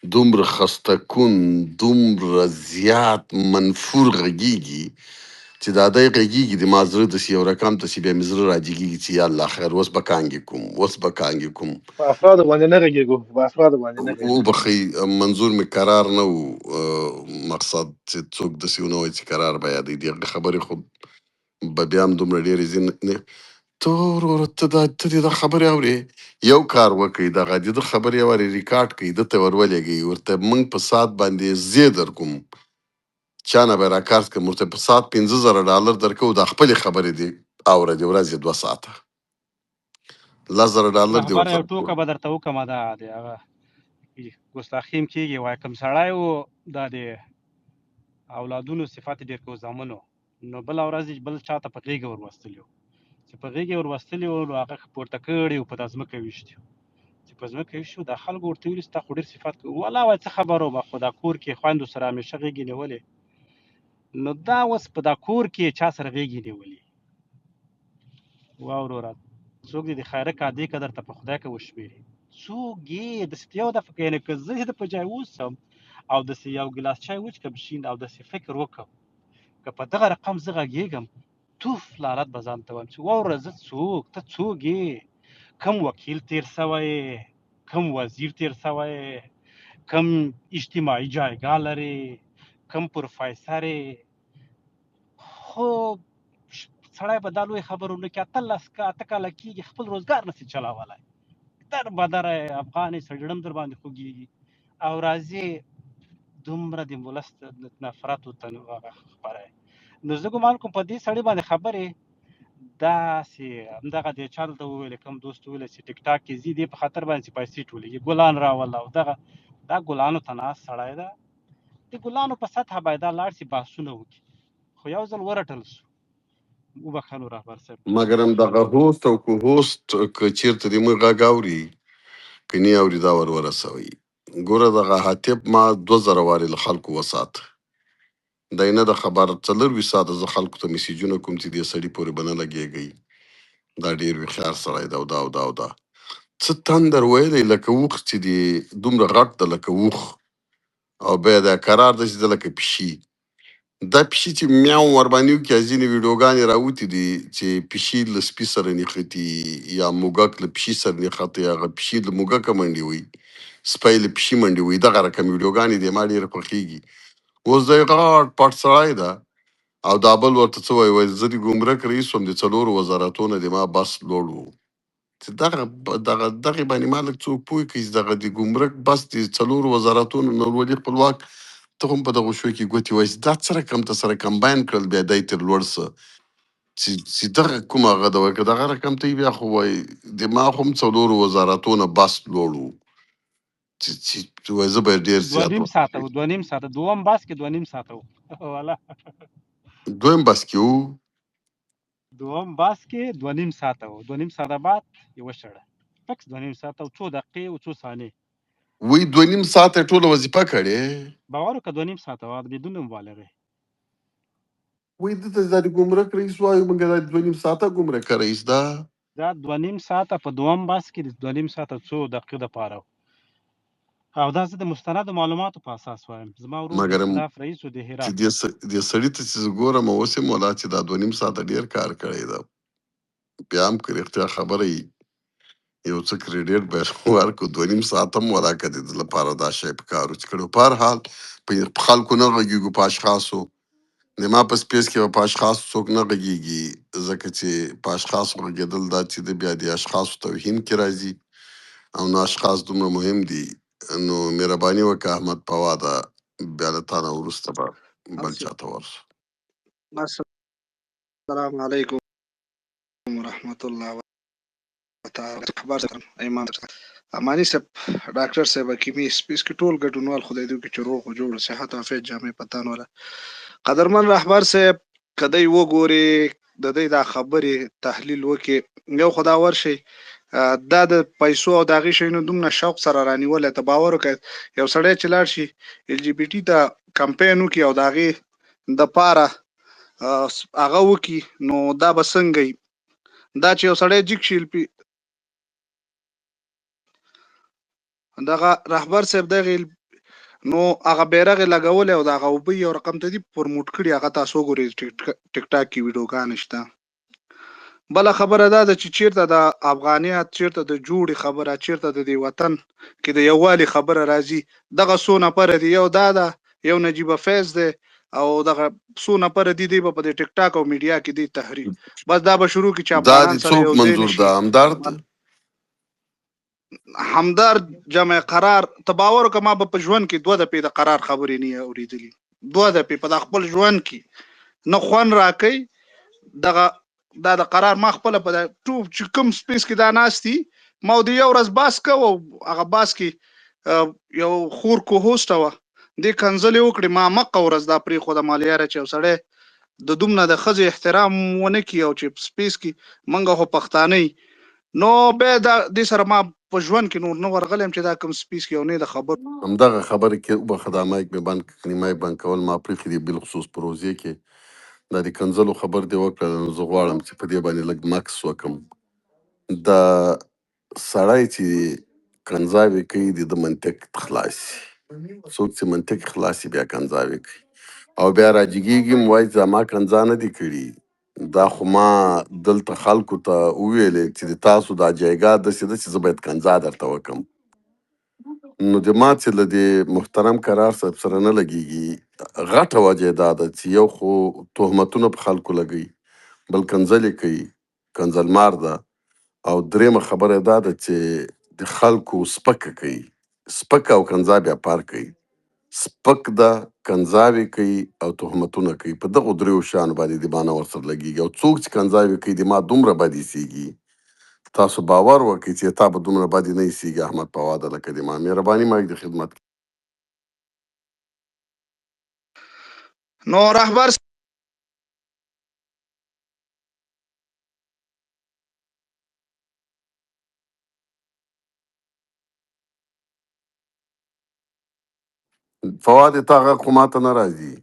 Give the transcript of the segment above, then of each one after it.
دومره خسته کن، دومره زیات منفور غږیږي چې دا دی غږیږي د ما زړه داسې یو رقم ته چې بیا مې زړه راجګېږي چې یا الله خیر اوس به کانګې کوم، اوس به کانګې کوم. په افرادو باندې نه غږېږو، په افرادو باندې نه غږېږو. وبخښئ، منظور مې قرار نه و، مقصد چې څوک داسې ونه وایي چې قرار به یادوي. د هغې خبرې خو به بیا هم دومره ډېرې ځینې ته وروره ته دې دا خبرې اورې، یو کار وکړئ، دغه د ده خبرې اورې ریکارډ کړئ، ده ته ور ولېږئ، ورته موږ په ساعت باندې زی در کوم، چا نه به یې راکارت کړم، ورته په ساعت $15,000 درکوو، دا خپلې خبرې دې اوره، د ورځې 2 ساعته $10,000 دې رهبر ورته یو ټوکه به درته وکړمه، دا د هغه ګستاخي هم کېږي. وایي کوم سړی و دا د اولادونو صفت ډېر کو زامنو، نو بله ورځ یې بل چا ته په غېږه ور وستلي وو، چې په غېږ یې ور وستلي وو نو هغه پورته کړی وو، په دا ځمکه ویشتي وو. چې په ځمکه ویشتي وو، دا خلکو ورته ویلي ستا خو ډېر صفت کوي. والله وایي څه خبره وه، خو دا کور کې خویندو سره همیشه غېږې نیولې، نو دا اوس په دا کور کې چا سره غېږې نیولې. واوروره څوک دې د خیرک عادي که درته په خدای که وشمېري، څوک یې داسې یو دفعه که یعنې که زه د په ځای اوسم او داسې یو ګیلاس چای وچکم شین او داسې فکر وکړم که په دغه رقم زه غږېږم، توف لعنت به ځان ته وایم چې واوره زه څوک، ته څوک یې، کم وکیل تېر سوی یې، کم وزیر تېر سوی یې، کم اجتماعي جایګاه لرې، کم پروفیسر یې. خو سړی به دا لوی خبرو نه کړي، 18 کاله کېږي خپل روزګار نسي چلولی، در بدر افغان یې سړي ړم در باندې خوږېږي او راځي دومره د ولس نفرت ورته خپروي. نو زه ګمان کوم په دې سړي باندې خبرې داسې همدغه دې چا دلته وویل، کوم دوست وویل چې ټیک ټاک کې ځي دې په خطر باندې چې پیسې ټولېږي، ګلان راوله او دغه دا ګلانو ته ناست سړی ده، د ګلانو په سطحه باید دا لاړ شي بحثونه وکړي، خو یو ځل ورټل شو. وبخښه نو رهبر صاحب. مګر هم دغه هوست او کو هوست که چېرته د موږ غږ اوري که نه اوري دا ور ورسوي. ګوره دغه هاتف ما 2000 وارې له خلکو وساته، دی نه د خبر 24 ساعته زه خلکو ته میسیجونه کوم چې دې سړي پورې به نه لګېږئ، دا ډېر هوښیار سړی ده او دا او دا او دا څه تندر ویلی لکه اوښ چې دی دومره غټ ده لکه اوښ، او بیا دا قرار ده چې ده لکه پیشي. دا پیشي چې میاو ورباندې وکړي، ځینې ویډیوګانې راوتې دي چې پیشي له سپي سره نښتي یا موږک له پیشي سره نښتي، هغه پیشي له موږکه منډې وهي، سپی له پیشي منډې وهي، دغه رقم ویډیوګانې دي ما ډېره خوښېږي. اوس دی غټ پټ سړی ده او دا بل ورته څه وایي، وایي زه د ګمرک رئیس وم، د 4 وزارتونه د ما بس لوړ و. چې دغې باندې ما لږ څوک پوه کړي چې دغه د ګمرک بس د 4 وزارتونو نه ولي خپلواک، ته هم په دغه شو کې ګوتې وایي دا څه رقم ته سره کمباین کړل، بیا دی تر لوړ څه چې دغه کوم هغه ده وایي که دغه رقم ته یې بیا خو وایي د ما هم 4 وزارتونه بس لوړ و، چې وایي زه به یې ډېر دوه زیات نیم ساعته و، دوه نیم ساعته، دوم بس کې 2.5 ساعته و. والا دویم بس کې و. دوم بس کې 2.5 ساعته و، 2.5 ساعته بعد یوه شړه فکس 2.5 ساعته او 2 دقیقې او 2 ثانیې. وایي 2.5 ساعته یې ټوله وظیفه کړې. باور وکړه 2.5 ساعته وه بدون مبالغې. وایي دته دا د ګمرک رئیس وایو موږ دا 2.5 ساعته ګمرک رئیس ده. دا 2.5 ساعته په دوم بس کې 2.5 ساعته 2 دقیقې دپاره و. او دا زه د مستندو معلوماتو په اساس وایم. زما ورور د مګر استهداف رئیس و د چې هرات. دې سړي ته چې زه ګورم اوس یې مولا چې دا 2.5 ساعته ډېر کار کړی ده، بیا هم که رښتیا خبره وي یو څه کریډیټ به یې ورکړو، 2.5 ساعته هم ولا که د ده لپاره دا شی په کار و چې کړی. په هر حال په خلکو نه غږېږو، په اشخاصو د ما په سپیس کې به په اشخاصو څوک نه غږېږي، ځکه چې په اشخاصو غږېدل دا چې د بیا د اشخاصو توهین کې راځي او نه اشخاص دومره مهم دي. نو مهرباني وکړه احمد پواده، بیا له تا نه وروسته به بل چاته ورسو. السلام علیکم ورحمت الله وتعالى. خبر ایمان امانی صاحب، ډاکټر صاحب، حکیمي سپیس کې ټول ګډونوال خدای دې وکړي چې روغ او جوړ صحت او عافیت جامې پتان ولا قدرمن رهبر صاحب کدی وګوري د دې دا خبرې تحلیل وکي یو خدا ورشي دا د پیسو او داغي شینو دومره شوق سره رانیول ته باور وکړي یو سړی چې لاړ شي ال جی بی ټي ته کمپاین وکي او داغي د پاره هغه وکي نو دا بسنګي دا چې یو سړی جګ شي دغه رهبر صاحب دغه نو هغه بیرغ لګولې او دا هغه اوبه یو رقم ته دي پرموټ کړي هغه تاسو ګورئ ټیک ټاک کې ویډیوګانې شته. بل خبره دا ده چې چیرته د افغانیت چیرته د جوړې خبره چیرته د دې وطن کې د یووالي خبره راځي دغه څو نفر دي یو دا ده یو نجیب فیض دی او دغه څو نفر دي په دې ټیک ټاک او میډیا کې دي تحریک بس دا به شروع کی چې دا افغانان دي سره یو څوک ځای منظور نشي. ده همدرد همدرد جمع قرار تباور کما په ژوند کې دوه د پیدا قرار خبرې نه اوریدلې دوه د په خپل ژوند کې نه خون راکې دغه دا د قرار ما خپل په ټوب چې کوم سپیس کې دا ناشتي ما د یو ورځ باس کو او هغه باس کې یو خور کو هوست و د کنزلې وکړي ما مقه ورځ دا پری خو د مالیاره چې وسړې د دومره د خزې احترام ونه کی او چې سپیس کې منګه هو پښتانه نو به دا د سره ما په ژوند کې نور نو ورغلم چې دا کوم سپیس کې یو نه د خبر همدغه خبره کې به خدامایک به بند کړي مایک بند کول ما پرېښي دي بالخصوص پروژې کې دا د کنځلو خبر دی وکړه نو زه غواړم چې په دې باندې لږ مکس وکم. دا سړی چې کنځاوې کوي د منطق خلاصي څوک چې منطق خلاصي بیا کنځاوې کوي او بیا راجګېږي وایي زما کنځا نه دي کړي دا خو ما دلته خلکو ته وویلې چې د تاسو دا جایګاه داسې ده چې زه باید کنځا درته وکم نو د ما چې له دې محترم قرار صاحب سره نه لګېږي غټه وجه یې دا ده چې یو خو تهمتونه په خلکو لګوي بل کنځلې کوي کنځلمار ده او درېیمه خبره دا ده چې د خلکو سپکه کوي سپکه او کنځا بیا پار کوي سپک ده کنځاوې کوي او تهمتونه کوي په دغو دریو شیانو باندې د ما نه ورسره لګېږي او څوک چې کنځاوې کوي د ما دومره بد ایسېږي تاسو باور وکړئ چې تا به دومره بد نه ایسېږي احمد پواده لکه د ما مهرباني مایک د خدمت نو رهبر فواد تا غږ خو ماته نه راځي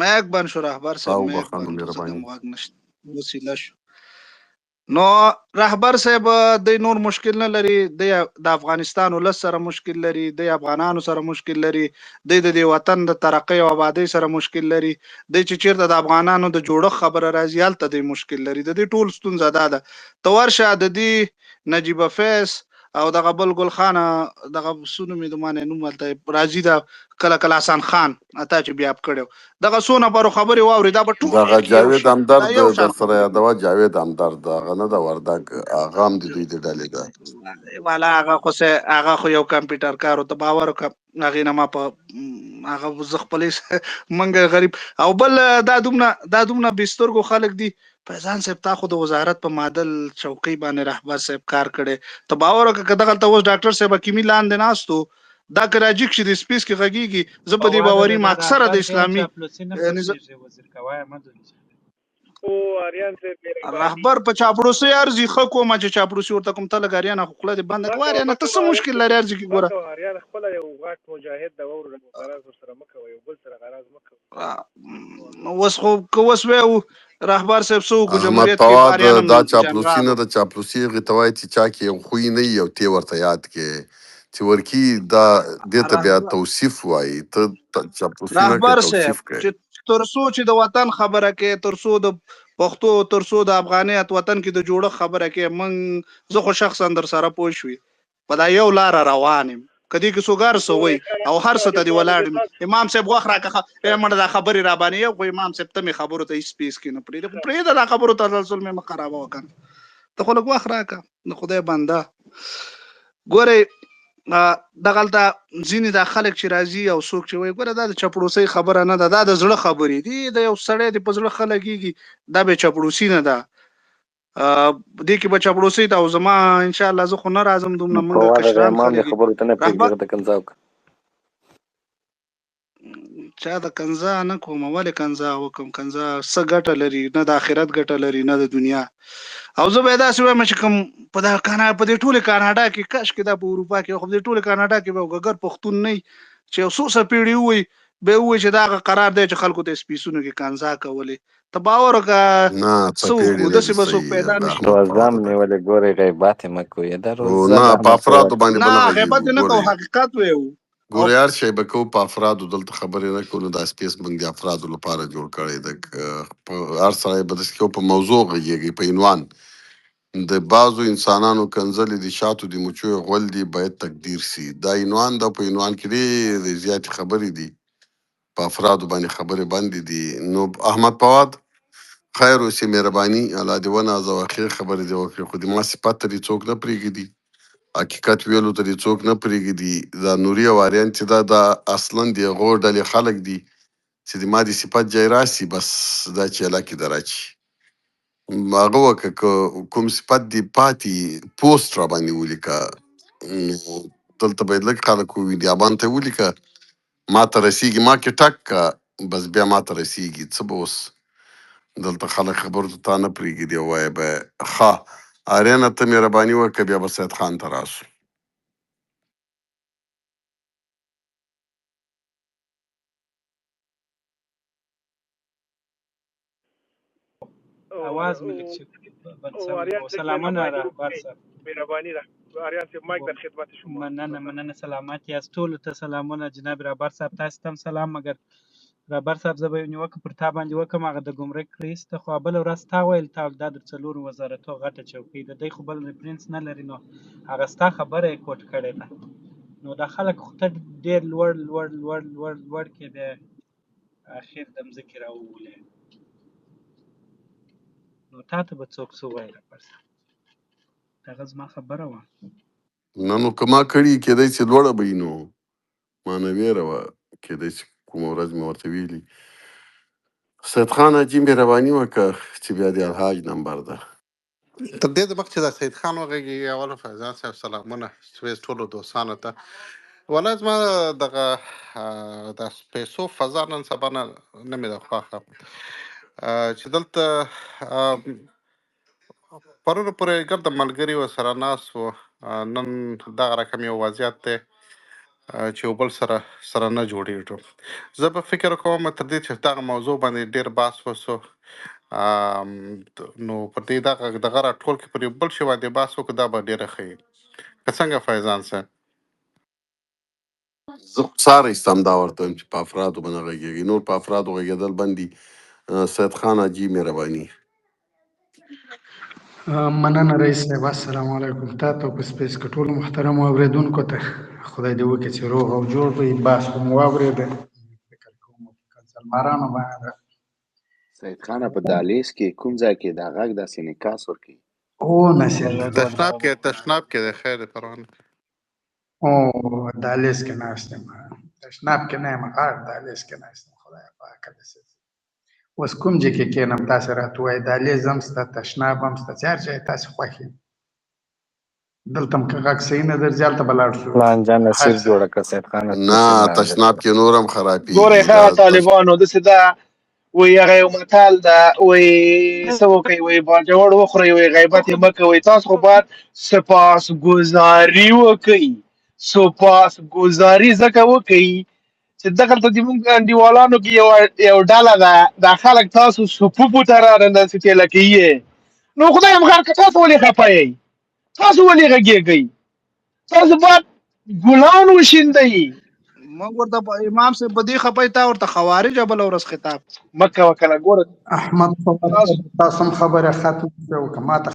مېک بن شو رهبر تا صاحب مېک وبخښه نو بن څه مهرباني کوم واګ نشته وسیله شو نو رهبر صاحب د نور مشکل نه لري د افغانستان ولس سره مشکل لري د افغانانو سره مشکل لري د وطن د ترقۍ او آبادی سره مشکل لري د چې چیرته د افغانانو د جوړښت خبره راځي هلته د مشکل لري د دې ټول ستونزه ده ته ورشه د دې نجیب فیض او دغه بل ګل خان دغه سونو مې د مانه نوم ولته راځي دا کله حسن خان اته چې بیا کړو دغه سونه پر خبري واوري دا په ټول دغه کې یو جاوید شی همدرد دا یو در شان سره یادوه جاوید همدرد هغه نه د وردګ هغه هم د دوی د ډلې ده والا هغه خو یو کمپیوټر کار ته باور وکړه هغه نه ما په هغه ز خپلې منګه غریب او بل دا دومره بسترګو خلک دي فیضان صاحب تا خو د وزارت په معدل چوکۍ باندې رهبر صاحب کار کړي ته باور وکړه دغه ته اوس ډاکټر صاحب کیمی لاندې ناستو دا کراجیک چې د سپیس کې غږیږي زه په دې باوري ما اکثره د اسلامي وزیر کوي مده او اریان ته رهبر په چاپړوسي ارزي خکو ما چې چاپړوسي ورته کوم تل غاریان خپل د بند کواري نه ته څه مشکل لري ارزي کی ګوره اریان خپل یو غاټ مجاهد د ورو غراز سره مکه یو بل سره غراز مکه وس خو کوس و رهبر صاحب سو کو احمد جمهوریت کې فواد اریان دا چاپلوسی نه د چاپلوسی غتوای چې چا کې یو خوې نه یو تی ورته یاد کې چې ورکی دا دته بیا توصیف وای ته چاپلوسی نه رهبر کې صاحب توصیف کې چې ترسو چې د وطن خبره کې ترسو د پښتو ترسو د افغانیت وطن کې د جوړه خبره کې من زه خو شخصا در سره پوه شوې په دا یو لار روانم کدی کې سوګار سووي او هر څه ته دی ولاړ امام صاحب غوخ راکه مړه د خبري را باندې یو امام صاحب ته می خبرو ته سپیس کې نه پرې دا خبرو تسلسل می مخرب وکړ ته خو لږ وخت راکه نو خدای بنده ګوره دغلته ځینې د خلک چې راځي او څوک چې وایي ګوره دا د چپړوسۍ خبره نه ده دا د زړه خبرې دي د یو سړی د په زړه خلګيږي دا به چپړوسي نه ده دې کې به چپړوسۍ ته او زما ان شاء الله زه خو نه راځم دومره منګه کشران خلک خبرو ته نه پرېږدي د کنځاو چا د کنزا نه کوم ولې کنزا وکم کنزا څه ګټه لري نه د آخرت ګټه لري نه د دنیا او زه به دا سوم چې کوم په دا په دې ټوله کاناډا کې کاش کې دا په اروپا کې خو دې ټوله کاناډا کې به وګر پښتون نه چې اوسو سپېړی وي به وایي چې دا قرار دی چې خلکو ته سپیسونو کې کنځا کولې. ته باور وکړه نه څه څپېړې وکړو نه داسې دي به څوک صحیح پیدا د نه شي. احمد روزه فواد م ده. نیولې ګورې غیبت یې مه کوئ دا او روزه نه د په احمد افرادو فواد باندې به نه نه غیبت غږېږو. نه کوو، ګورې حقیقت ویو. او ګورې هر شی به کوو په افرادو، دلته خبرې نه کوو. نو دا سپیس موږ د افرادو لپاره جوړ کړی ده. په هر سړی به داسې کوو په موضوع غږېږي، په عنوان د بعضو انسانانو کنځلې د شاتو د مچیو غول دي باید تقدیر سي. دا عنوان ده، په عنوان کې ډېرې زیاتې خبرې دي، په افرادو باندې خبرې بندې دي. نو احمد فواد خیر اوسې، مهرباني الله دې ونازوه، خیر خبرې دې وکړې، خو د ما صفت ته دې څوک نه پرېږدي، حقیقت ویلو ته دې څوک نه پرېږدي. دا نوري او آریان چې دا اصلا د هغو ډلې خلک دي چې د ما د صفت جای راسي، بس دا چې علاقې ده راچي هغه وکړه. که کوم صفت دې پاتې پوسټ را باندې ولیکه، نو دلته باید لږ خلک وویني، ابان ته ولیکه ما ته رسیږي، ما کې ټک که بس بیا ما ته رسیږي. څه به اوس دلته خلک خبرو ته تا نه پرېږدي او وایه به ښه آریانه ته مهرباني وکړه، بیا به سید خان ته راسو. आवाज में लग बند او سوي اریان او ته سلامونه مهرباني رهبر وکړئ، صاحب. مهرباني ده. اریان صاحب مایک در خدمت شما. مننه سلامت یاست ټولو ته سلامونه جناب رهبر صاحب، تاسو ته هم سلام. مګر رهبر صاحب زه به یو نیوکه پر تا باندې وکړم، هغه د ګمرک رئیس ته. خو بله ورځ تا ویل تا دا د څلورو وزارتو غټه چوکۍ د دی خو بل ریفرنس نه لري، نو هغه ستا خبره یې کوټ کړې ده. نو دا خلک خو ته ډېر لوړ لوړ لوړ لوړ لوړ کې دی اخر د مځکې راوولې. نو تا ته به څوک څه وایي رهبر صاحب؟ دغه زما خبره وه. نه نو که ما کړي کېدای چې لوړه به وي، نو ما نه ویره وه، کېدای چې کومه ورځ مې ورته ویلي. سید خان حاجي مهرباني وکړه چې بیا د الحاج نمبر ده. تر دې دمخکې چې د سید خان وغږېږي، اول فیضان صاحب سلامونه سویس ټولو دوستانو ته. والله زما دغه د پیسو فضا نن سبا نه مې ده خوښه چې دلته پرونه پورې ګرد ملګري ورسره ناست وو. نن دغه رقم یو وضعیت دی چې یو بل سره نه جوړېږو. زه به فکر کوم تر دې چې دغه موضوع باندې ډېر بحث وسو، نو په دې دغه راټول کې پر یو بل شي باندې بحث وکړو، دا به ډېره ښه وي. که څنګه فیضان صاحب؟ زه خو ساره ایستم دا ورته وایم چې په افرادو به نه غږېږي، نور په افرادو غږېدل بندي. سید خان حاجي مهرباني. مننه رئیس صاحب، السلام علیکم. تا ته په سپیس کې ټولو محترمو اورېدونکو ته خدای دې وکړي چې روغ او جوړ وي. بحث خو مو واورېده، فکر کوم کنسلمارانو باندې سید خانه په دهلیز کې کوم ځای کې دا غږ داسې انعکاس ورکوي؟ او نصیر تشناب کې د خیر پروانه او دهلیز کې ناست یم، تشناب کې نه یم، غار دهلیز کې ناست یم. خدای پاکه داسې اوس کوم ځای کې کښېنم؟ تاسې راته ووایئ. دهلیز هم شته، تشناب هم شته، چې هر ځای تاسې خوښ یم. دلته هم که غږ صحیح نه درځي هلته به لاړ شو. لانجه نصیر جوړه کړه سید خان نه نصیر لانجه تشناب جوړه. کې نور هم ګورې خرابېږي. ښه طالبانو داسې ده، وایي هغه یو متل ده، وایي څه وکړئ، وایي باجوړ وخورئ، وایي غیبت یې مه کوئ. تاسو خو باید سپاسګزاري وکئ. سپاسګزاري ځکه وکئ چې دغلته زموږ انډیوالانو کې یو ډله ده، دا خلک تاسو سپوپو ته راننسې ټېله کوي. نو خدای هم خیر که تاسو ولې خفه یئ؟ تاسو ولې غږېږئ؟ تاسو باید ګلان وشیندئ. موږ ورته امام صاحب په دې خپه تا ورته خوارج بله ورځ خطاب مه کوه کنه. ګوره احمد تاسو تاسو هم خبره ختم شوه که ما ته